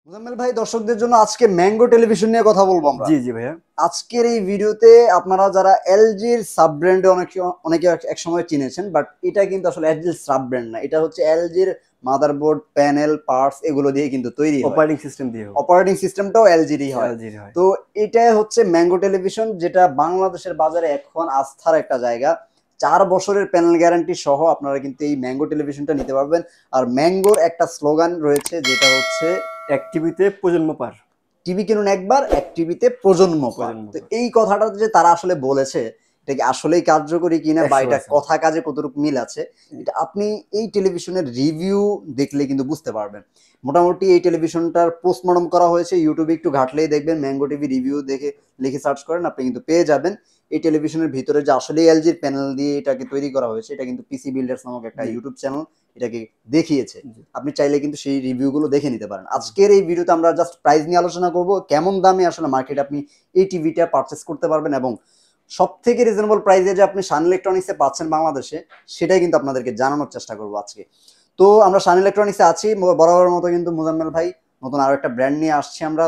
মুজাম্মেল ভাই, দর্শকদের জন্য আজকে ম্যাঙ্গো টেলিভিশন নিয়ে কথা বলবো আমরা। জি, জি ভাইয়া। আজকের এই ভিডিওতে আপনারা যারা এলজির সাব ব্র্যান্ডে অনেকে এক সময় চিনেছেন, বাট এটা কিন্তু আসলে এলজির সাব ব্র্যান্ড না, এটা হচ্ছে এলজির মাদারবোর্ড, প্যানেল, পার্টস এগুলো দিয়ে কিন্তু তৈরি হয়। অপারেটিং সিস্টেম দিয়ে হোক। অপারেটিং সিস্টেমটাও এলজিরই হয়। এলজির হয়। তো এটা হচ্ছে ম্যাঙ্গো টেলিভিশন, যেটা বাংলাদেশের বাজারে এখন আস্থার একটা জায়গা। 4 বছরের প্যানেল গ্যারান্টি সহ আপনারা কিন্তু এই ম্যাঙ্গো টেলিভিশনটা নিতে পারবেন। আর ম্যাঙ্গোর একটা স্লোগান রয়েছে, যেটা হচ্ছে এক টিভিতে প্রজন্ম পার। টিভি কিনুন একবার, এক টিভিতে প্রজন্ম পার। তো এই কথাটা যে তারা আসলে বলেছে, এটা কি আসলেই কার্যকরী কিনা বা এটা কথা কাজে কতটুকু মিল আছে, এটা আপনি এই টেলিভিশনের রিভিউ দেখলে কিন্তু বুঝতে পারবেন। মোটামুটি এই টেলিভিশনটার পোস্টমর্টম করা হয়েছে, ইউটিউবে একটু ঘাটলেই দেখবেন ম্যাঙ্গো টিভি রিভিউ দেখে লিখে সার্চ করেন, আপনি কিন্তু পেয়ে যাবেন। এই টেলিভিশনের ভিতরে যে আসলে এলজির প্যানেল দিয়ে এটাকে তৈরি করা হয়েছে, এটা কিন্তু পিসি বিল্ডার্স নামক একটা ইউটিউব চ্যানেল এটাকে দেখিয়েছে। আপনি চাইলে কিন্তু সেই রিভিউগুলো দেখে নিতে পারেন। আজকের এই ভিডিওতে আমরা জাস্ট প্রাইস নিয়ে আলোচনা করব, কেমন দামে আসলে মার্কেটে আপনি এই টিভিটা পারচেস করতে পারবেন, এবং সব থেকে রিজনেবল প্রাইসে যে আপনি শান ইলেকট্রনিক্সে পাচ্ছেন বাংলাদেশে, সেটাই কিন্তু আপনাদেরকে জানানোর চেষ্টা করবো আজকে। তো আমরা শান ইলেকট্রনিক্সে আছি বরাবরের মতো, কিন্তু মুজাম্মেল ভাই নতুন আরো একটা ব্র্যান্ড নিয়ে আসছি আমরা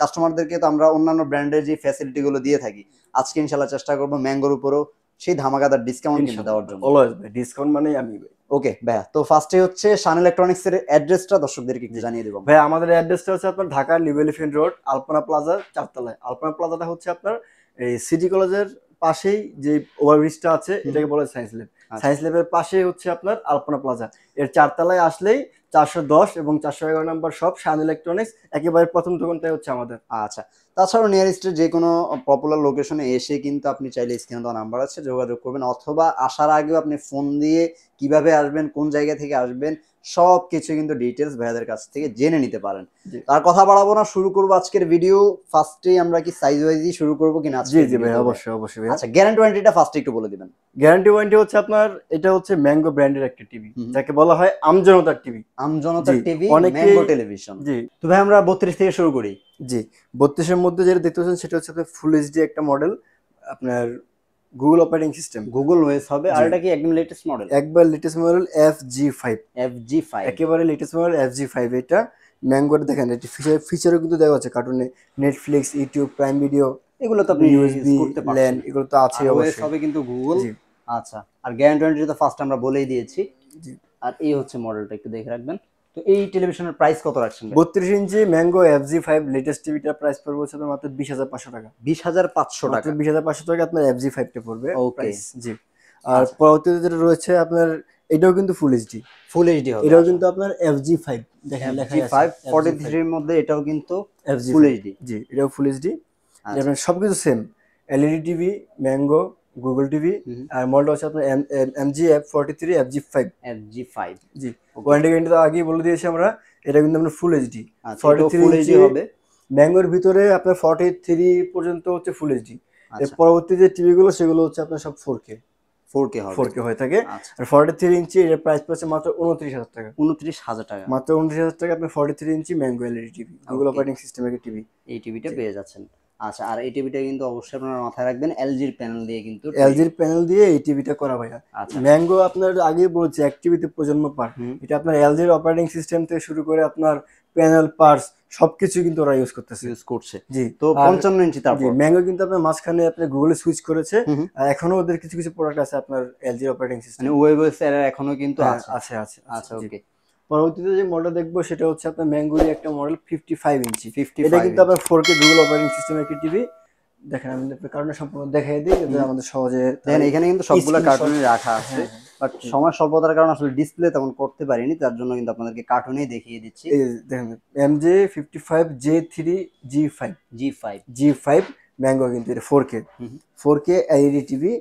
কাস্টমারদেরকে। তো আমরা অন্যান্য ব্র্যান্ডের যে ফ্যাসিলিটিগুলো দিয়ে থাকি, আজকে ইনশাল্লাহ চেষ্টা করবো ম্যাঙ্গোর উপরও সেই ধামাকাদার ডিসকাউন্ট কিন্তু দেওয়ার জন্য। অলওয়েজ ভাই, ডিসকাউন্ট মানেই আমি ভাই। ওকে ভাইয়া, তো ফার্স্টে হচ্ছে শান ইলেকট্রনিক্স এর অ্যাড্রেসটা দর্শকদেরকে একটু জানিয়ে দেব ভাই। আমাদের অ্যাড্রেসটা হচ্ছে আপনার ঢাকা নিউ এলিফ্যান্ট রোড, আলপনা প্লাজার 4 তলায়। আলপনা প্লাজাটা হচ্ছে আপনার এই সিটি কলেজের পাশেই যে ওভারব্রিজটা আছে, এটাকে বলে সায়েন্স ল্যাব। সায়েন্স ল্যাবের পাশেই হচ্ছে আপনার আলপনা প্লাজা। এর 4 তলায় আসলেই 410 এবং 411 নম্বর সব শান ইলেকট্রনিক্স, একেবারে প্রথম দোকানটাই হচ্ছে আমাদের। আচ্ছা, তাছাড়াও নিয়ারেস্টে যে কোনো পপুলার লোকেশনে এসে কিন্তু আপনি চাইলে স্ক্রিনে দেওয়া নাম্বার আছে, যোগাযোগ করবেন, অথবা আসার আগেও আপনি ফোন দিয়ে কিভাবে আসবেন, কোন জায়গা থেকে আসবেন, সব কিছু কিন্তু ডিটেলস ভাইয়াদের কাছ থেকে জেনে নিতে পারেন। তার কথা বাড়াবো না, শুরু করবো আজকের ভিডিও। ফার্স্টেই আমরা কি সাইজ ওয়াইজই শুরু করবো কিনা? জি জি ভাই, অবশ্যই অবশ্যই ভাই। আচ্ছা, গ্যারান্টি ওয়ারেন্টিটা ফার্স্টে একটু বলে দিবেন। গ্যারান্টি ওয়ারেন্টি হচ্ছে আপনার, এটা হচ্ছে ম্যাঙ্গো ব্র্যান্ডের একটা টিভি, যাকে বলা হয় আমজনতার টিভি। আমজনতার টিভি, ম্যাঙ্গো টেলিভিশন। জি, তো ভাই আমরা 32 থেকে শুরু করি। জি, 32 এর মধ্যে যেটা দেখতে পাচ্ছেন সেটা হচ্ছে আপনার ফুল এইচডি একটা মডেল, আপনার Google operating system, Google OS হবে। আর এটা কি একদম লেটেস্ট মডেল? একবার লেটেস্ট মডেল FG5। FG5 একেবারে লেটেস্ট মডেল FG5। এটা ম্যাঙ্গোর দেখেন, এটা ফিচারও কিন্তু দেওয়া আছে, কার্টুনে নেটফ্লিক্স, ইউটিউব, প্রাইম ভিডিও, এগুলো তো আপনি ইউএসবি, করতে পারবেন, ল্যান, এগুলো তো আছে অবশ্যই হবে কিন্তু গুগল। জি। আচ্ছা, আর গ্যারান্টি ওয়ারেন্টি তো ফার্স্ট আমরা বলেই দিয়েছি। জি। আর এই হচ্ছে মডেলটা, একটু দেখে রাখবেন। তো এই টেলিভিশনের প্রাইস কত রাখছেন? 32 ইঞ্চি ম্যাঙ্গো FG5 লেটেস্ট টিভিটার প্রাইস পড়বে হচ্ছে মাত্র 20,500 টাকা। 20,500 টাকা? 20,500 টাকা আপনার FG5 টা পড়বে প্রাইস। জি। আর আচ্ছা, পরবর্তীতে যেটা রয়েছে আপনার, এটাও কিন্তু ফুল এইচডি। ফুল এইচডি হবে। এটাও কিন্তু আপনার FG5 দেখেন লেখা আছে, FG5 43 এর মধ্যে এটাও কিন্তু ফুল এইচডি। জি, এটাও ফুল এইচডি। আপনার সবকিছু same, LED TV, mango, Google TV. আর মডেলটা হচ্ছে আপনার MGF43 FG5। জি, ওয়ারেন্টি গ্যারান্টি তো আগেই বলে দিয়েছি আমরা। এটা কিন্তু আপনার ফুল এইচডি, 43 ইঞ্চি হবে। ম্যাঙ্গোর ভিতরে আপনার 43 পর্যন্ত হচ্ছে ফুল এইচডি। এর পরবর্তী যে টিভি গুলো সেগুলো হচ্ছে আপনার সব 4K 4K হয়ে থাকে। আর 43 ইঞ্চি এর প্রাইস পড়ছে মাত্র 29,000 টাকা। 29,000 টাকা, মাত্র 29,000 টাকা আপনি 43 ইঞ্চি mango LED TV, Google operating সিস্টেমের টিভি, এই টিভিটা পেয়ে যাচ্ছেন। আচ্ছা, আর এই টিভিটা কিন্তু অবশ্যই আপনারা মাথায় রাখবেন, এলজির প্যানেল দিয়ে কিন্তু, এলজির প্যানেল দিয়ে এই টিভিটা করা ভাইয়া। ম্যাঙ্গো আপনার আগেই বলছি এক টিভিতে প্রজন্ম পার। এটা আপনার এলজির অপারেটিং সিস্টেম থেকে শুরু করে আপনার প্যানেল, পার্টস সবকিছু কিন্তু ওরা ইউজ করছে। জি, তো 55 ইঞ্চি। তারপর ম্যাঙ্গো কিন্তু আপনার মাঝখানে আপনার গুগলে সুইচ করেছে, আর এখনো ওদের কিছু কিছু প্রোডাক্ট আছে আপনার এলজির অপারেটিং সিস্টেম, মানে ওয়েবওএস এর এখনো কিন্তু আছে। আচ্ছা, ওকে। পরবর্তীতে যে মডেল দেখবো সেটা হচ্ছে আপনার ম্যাঙ্গোরই একটা মডেল 55 ইঞ্চি। এটা কিন্তু আপনার 4K গুগল অপারেটিং সিস্টেমের একটা টিভি। দেখেন আমি কার্টুনের সম্পূর্ণ দেখাই দিই যাতে আমাদের সহজে দেখেন। এখানে কিন্তু সবগুলো কার্টুনে রাখা আছে, বাট সময় স্বল্পতার কারণে আসলে ডিসপ্লে তেমন করতে পারিনি, তার জন্য কিন্তু আপনাদেরকে কার্টুনেই দেখিয়ে দিচ্ছি। এই দেখেন MJ55 J3 G5 ম্যাঙ্গো, কিন্তু এটা 4K LED TV,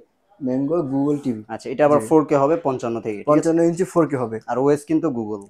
mango Google TV. আচ্ছা, এটা আবার 4K হবে 55 থেকে, 55 ইঞ্চি 4K হবে। আর ওএস কিন্তু গুগল,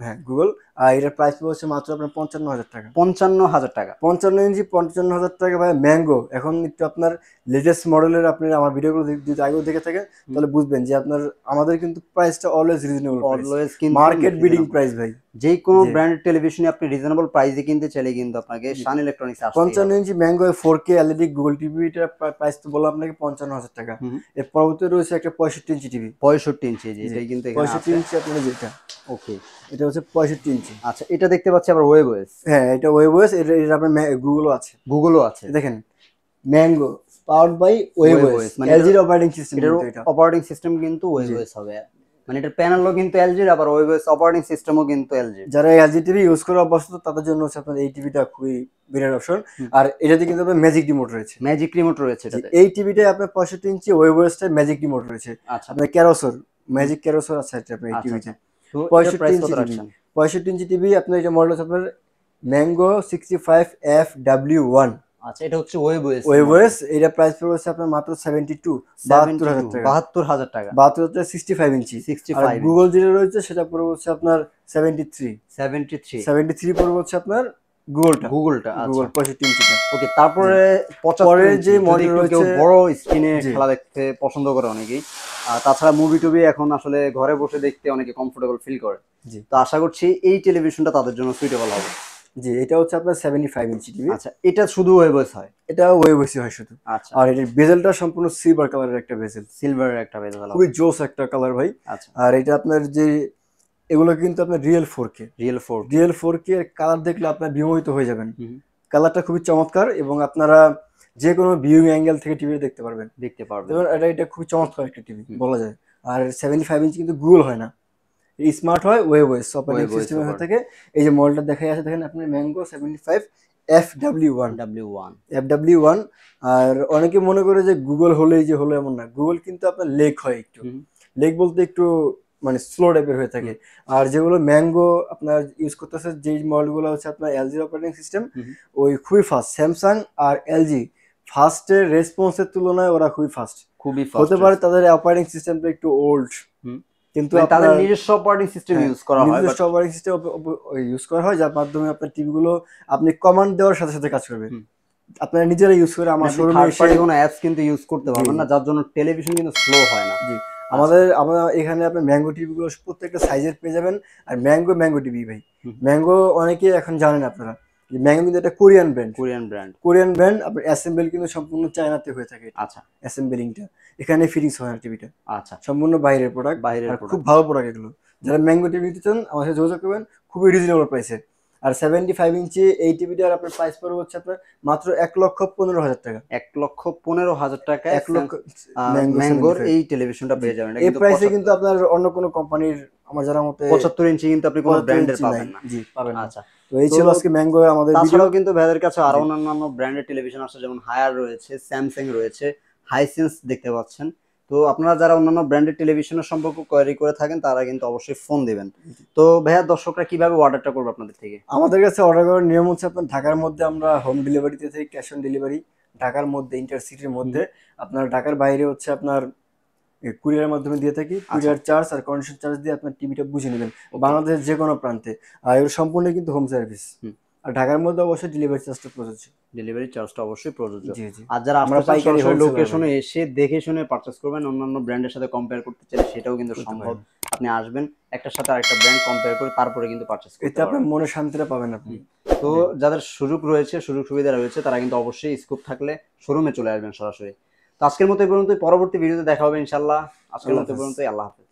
হ্যাঁ গুগল। আর এটার প্রাইস পড়ছে মাত্র আপনার 55,000 টাকা। 55,000 টাকা, 55 ইঞ্চি 55,000 টাকা ভাই। ম্যাঙ্গো এখন একটু আপনার লেটেস্ট মডেলের, আপনি আমার ভিডিওগুলো যদি আগেও দেখে থাকেন তাহলে বুঝবেন যে আপনার আমাদের কিন্তু প্রাইসটা অলওয়েজ রিজনেবল, অলওয়েজ কিন্তু মার্কেট বিডিং প্রাইস ভাই। যে কোনো ব্র্যান্ডের টেলিভিশনে আপনি রিজনেবল প্রাইসে কিনতে চাইলে কিন্তু আপনাকে শান ইলেকট্রনিক্স আসতে হবে। 55 ইঞ্চি ম্যাঙ্গো 4K এলইডি গুগল টিভিটার প্রাইস তো বললাম আপনাকে 55,000 টাকা। এর পরবর্তীতে রয়েছে একটা 65 ইঞ্চি টিভি। 65 ইঞ্চি, এটাই কিন্তু 65 ইঞ্চি আপনার যেটা, ওকে, এটা হচ্ছে 65 ইঞ্চি। ইঞ্চি। আচ্ছা, এটা দেখতে পাচ্ছি আবার ওয়েব ওএস। হ্যাঁ, এটা ওয়েব ওএস, এটা আপনার গুগলও আছে। গুগলও আছে, দেখেন mango powered by web OS, মানে এলজির অপারেটিং সিস্টেম। এটা অপারেটিং সিস্টেম কিন্তু ওয়েব ওএস হবে, মানে এটার প্যানেলও কিন্তু এলজির, আবার ওয়েব ওএস অপারেটিং সিস্টেমও কিন্তু এলজির। যারা এলজি টিভি ইউজ করে অভ্যস্ত তাদের জন্য হচ্ছে আপনার এই টিভিটা খুবই বিরাট অপশন। আর এটাতে কিন্তু আপনার ম্যাজিক রিমোট রয়েছে। ম্যাজিক রিমোট রয়েছে এটাতে। এই টিভিটায় আপনার 65 ইঞ্চি ওয়েব ওএসটা ম্যাজিক রিমোট রয়েছে। আচ্ছা, আপনার ক্যারোসর ম্যাজিক ক্যারোসর আছে আপনার এই টিভিতে। তো 65 ইঞ্চি টিভি, 65 ইঞ্চি টিভি আপনার এটা মডেল আছে আপনার ম্যাঙ্গো 65FW1। আচ্ছা, এটা হচ্ছে ওয়েব ওএস। ওয়েব ওএস, এটা প্রাইস পড়ছে আপনার মাত্র 72,000 টাকা। 72,000 টাকা। 72,000 65 ইঞ্চি। আর গুগল যেটা রয়েছে সেটা পড়ে হচ্ছে আপনার 73 পড়ে হচ্ছে আপনার গুগলটা। গুগল 65 ইঞ্চিটা। ওকে, তারপরে 75 যে মডেল রয়েছে, বড় স্ক্রিনে খেলা দেখতে পছন্দ করে অনেকেই, তাছাড়া মুভি টুভি এখন আসলে ঘরে বসে দেখতে অনেকে কমফোর্টেবল ফিল করে। তো আশা করছি এই টেলিভিশনটা তাদের জন্য সুইটেবল হবে। জি, এটা হচ্ছে আপনার 75 ইঞ্চি টিভি। আচ্ছা, এটা শুধু ওয়েব ওএস হয়? এটা ওয়েব ওএস হয় শুধু। আচ্ছা, আর এর বেজেলটা সম্পূর্ণ সিলভার কালারের একটা বেজেল। সিলভারের একটা বেজেল, খুবই জোস একটা কালার ভাই। আচ্ছা, আর এটা আপনার যে এগুলো কিন্তু আপনার রিয়েল 4K এর কালার দেখলে আপনার বিমোহিত হয়ে যাবেন। কালারটা খুবই চমৎকার এবং আপনারা যে কোনো ভিউইং অ্যাঙ্গেল থেকে টিভি দেখতে পারবেন। এটা খুবই চমৎকার একটা টিভি বলা যায়। আর 75 ইঞ্চি কিন্তু গুগল হয় না, স্মার্ট হয়, ওয়েব ওএস অপারেটিং সিস্টেমের হয়ে থাকে। এই যে মডেলটা দেখাই আছে দেখেন আপনি, ম্যাঙ্গো 75FW1। আর অনেকে মনে করে যে গুগল হলেই যে হলো এমন না, গুগল কিন্তু আপনার লেগ হয় একটু, লেগ বলতে একটু মানে স্লো টাইপের হয়ে থাকে। আর যেগুলো ম্যাঙ্গো আপনার ইউজ করতেছে, যে মডেলগুলো হচ্ছে আপনার এলজি অপারেটিং সিস্টেম, ওই খুবই ফাস্ট। স্যামসাং আর এলজি ফাস্টের রেসপন্সের তুলনায় ওরা খুবই ফাস্ট হতে পারে। তাদের অপারেটিং সিস্টেমটা একটু ওল্ড, কিন্তু তাদের নিজস্ব অপারেটিং সিস্টেম ইউজ করা হয়, নিজস্ব অপারেটিং সিস্টেম ইউজ করা হয়, যার মাধ্যমে আপনার টিভিগুলো আপনি কমান্ড দেওয়ার সাথে সাথে কাজ করবে। আপনারা নিজেরা ইউজ করে আমার শোরুমে এসে কোনো অ্যাপস কিন্তু ইউজ করতে পারবেন না, যার জন্য টেলিভিশন কিন্তু স্লো হয় না। জি, আমরা এখানে আপনি ম্যাঙ্গো টিভিগুলো প্রত্যেকটা সাইজের পেয়ে যাবেন। আর ম্যাঙ্গো টিভি ভাই, ম্যাঙ্গো অনেকে এখন জানেন আপনারা, ম্যাঙ্গো কিন্তু একটা কোরিয়ান ব্র্যান্ড। আপনার অ্যাসেম্বল কিন্তু সম্পূর্ণ চায়নাতে হয়ে থাকে। আচ্ছা, অ্যাসেম্বলিংটা এখানে ফিটিংস হয় না টিভিটা। আচ্ছা, সম্পূর্ণ বাইরের প্রোডাক্ট, খুব ভালো প্রোডাক্ট এগুলো। যারা ম্যাঙ্গো টিভি নিতে চান আমার সাথে যোগাযোগ করবেন, খুবই রিজনেবল প্রাইসে। আর 75 ইঞ্চি এই টিভিটার আপনার প্রাইস পড়বে হচ্ছে আপনার মাত্র 1,15,000 টাকা। 1,15,000 টাকা ম্যাঙ্গোর এই টেলিভিশনটা পেয়ে যাবেন। এই প্রাইসে কিন্তু আপনার অন্য কোনো কোম্পানির আমার জানার মতে 75 ইঞ্চি কিন্তু আপনি কোনো ব্র্যান্ডের পাবেন না। জি, পাবেন না। আচ্ছা, তো এই ছিল আজকে ম্যাঙ্গো আমাদের ভিডিও। তাছাড়াও কিন্তু ভাইদের কাছে আরো অন্যান্য ব্র্যান্ডের টেলিভিশন আছে, যেমন হায়ার রয়েছে, স্যামসাং রয়েছে, হাইসেন্স দেখতে পাচ্ছেন। তো আপনারা যারা অন্যান্য ব্র্যান্ডের টেলিভিশনের সম্পর্ক কোয়ারি করে থাকেন তারা কিন্তু অবশ্যই ফোন দিবেন। তো ভাইয়া, দর্শকরা কিভাবে অর্ডারটা করবে আপনাদের থেকে? আমাদের কাছে অর্ডার করার নিয়ম হচ্ছে আপনার ঢাকার মধ্যে আমরা হোম ডেলিভারিতে থাকি, ক্যাশ অন ডেলিভারি। ঢাকার মধ্যে ইন্টারসিটির মধ্যে, আপনার ঢাকার বাইরে হচ্ছে আপনার কুরিয়ারের মাধ্যমে দিয়ে থাকি। কুরিয়ার চার্জ আর কন্ডিশন চার্জ দিয়ে আপনার টিভিটা বুঝে নেবেন বাংলাদেশের যে কোনো প্রান্তে। আর এর সম্পূর্ণ কিন্তু হোম সার্ভিস। আর ঢাকার মধ্যে অবশ্যই ডেলিভারি চার্জটা প্রযোজ্য। আর যারা আমরা পাইকারি লোকেশনে এসে দেখে শুনে পারচেজ করবেন, অন্যান্য ব্র্যান্ডের সাথে কম্পেয়ার করতে চাইলে সেটাও কিন্তু সম্ভব। আপনি আসবেন, একটার সাথে আরেকটা ব্র্যান্ড কম্পেয়ার করে তারপরে কিন্তু পারচেজ করতে পারবেন। আপনার মনে শান্তিটা পাবেন আপনি। তো যাদের সুযোগ সুবিধা রয়েছে তারা কিন্তু অবশ্যই স্কোপ থাকলে শোরুমে চলে আসবেন সরাসরি। তো আজকের মতো এই পর্যন্ত, পরবর্তী ভিডিওতে দেখা হবে ইনশাআল্লাহ। আজকের মতো এই পর্যন্ত, আল্লাহ হাফেজ।